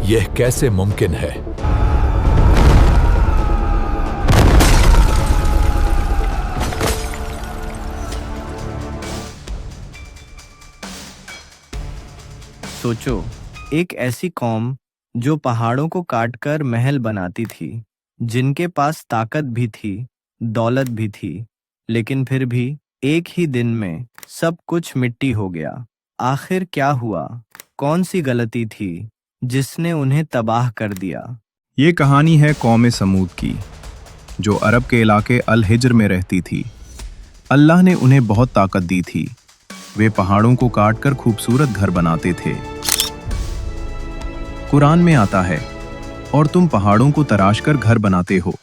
यह कैसे मुमकिन है? सोचो, एक ऐसी कौम जो पहाड़ों को काटकर महल बनाती थी, जिनके पास ताकत भी थी, दौलत भी थी, लेकिन फिर भी एक ही दिन में सब कुछ मिट्टी हो गया। आखिर क्या हुआ? कौन सी गलती थी जिसने उन्हें तबाह कर दिया? ये कहानी है कौम समूद की, जो अरब के इलाके अल हिज्र में रहती थी। अल्लाह ने उन्हें बहुत ताकत दी थी। वे पहाड़ों को काटकर खूबसूरत घर बनाते थे। कुरान में आता है, और तुम पहाड़ों को तराश कर घर बनाते हो।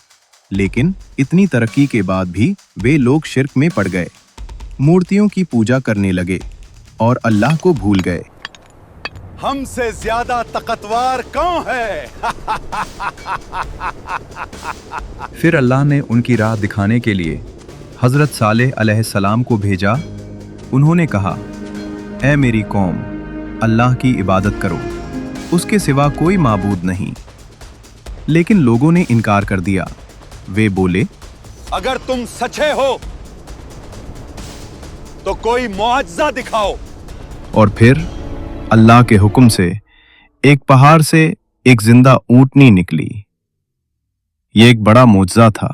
लेकिन इतनी तरक्की के बाद भी वे लोग शिर्क में पड़ गए, मूर्तियों की पूजा करने लगे और अल्लाह को भूल गए। हमसे ज्यादा ताकतवर कौन है? फिर अल्लाह ने उनकी राह दिखाने के लिए हजरत सालेह अलैहिस्सलाम को भेजा। उन्होंने कहा, ऐ मेरी कौम, अल्लाह की इबादत करो, उसके सिवा कोई माबूद नहीं। लेकिन लोगों ने इनकार कर दिया। वे बोले, अगर तुम सच्चे हो तो कोई मुआजिजा दिखाओ। और फिर अल्लाह के हुक्म से एक पहाड़ से एक जिंदा ऊंटनी निकली। ये एक बड़ा मोजज़ा था।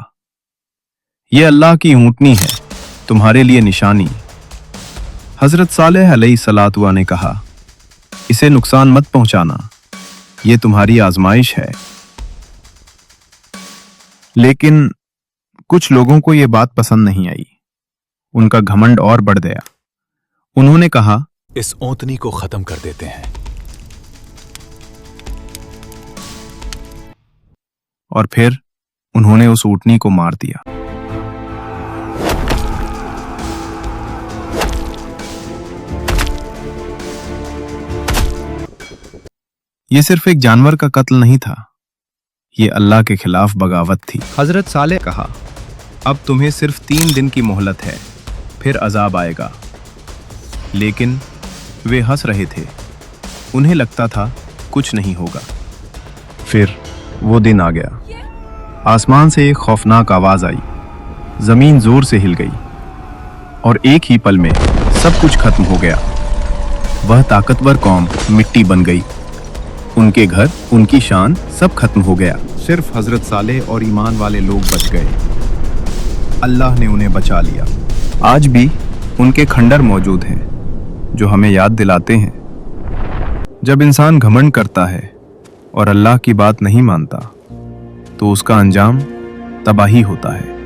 ये अल्लाह की ऊंटनी है, तुम्हारे लिए निशानी। हजरत सालेह अलैहिस्सलातु ने कहा, इसे नुकसान मत पहुंचाना, ये तुम्हारी आजमाइश है। लेकिन कुछ लोगों को यह बात पसंद नहीं आई। उनका घमंड और बढ़ गया। उन्होंने कहा, इस ऊंटनी को खत्म कर देते हैं। और फिर उन्होंने उस ऊंटनी को मार दिया। ये सिर्फ एक जानवर का कत्ल नहीं था, ये अल्लाह के खिलाफ बगावत थी। हजरत सालेह कहा, अब तुम्हें सिर्फ 3 दिन की मोहलत है, फिर अजाब आएगा। लेकिन वे हंस रहे थे। उन्हें लगता था कुछ नहीं होगा। फिर वो दिन आ गया। आसमान से एक खौफनाक आवाज आई, जमीन जोर से हिल गई और एक ही पल में सब कुछ खत्म हो गया। वह ताकतवर कौम मिट्टी बन गई। उनके घर, उनकी शान, सब खत्म हो गया। सिर्फ हजरत सालेह और ईमान वाले लोग बच गए। अल्लाह ने उन्हें बचा लिया। आज भी उनके खंडर मौजूद हैं, जो हमें याद दिलाते हैं, जब इंसान घमंड करता है और अल्लाह की बात नहीं मानता, तो उसका अंजाम तबाही होता है।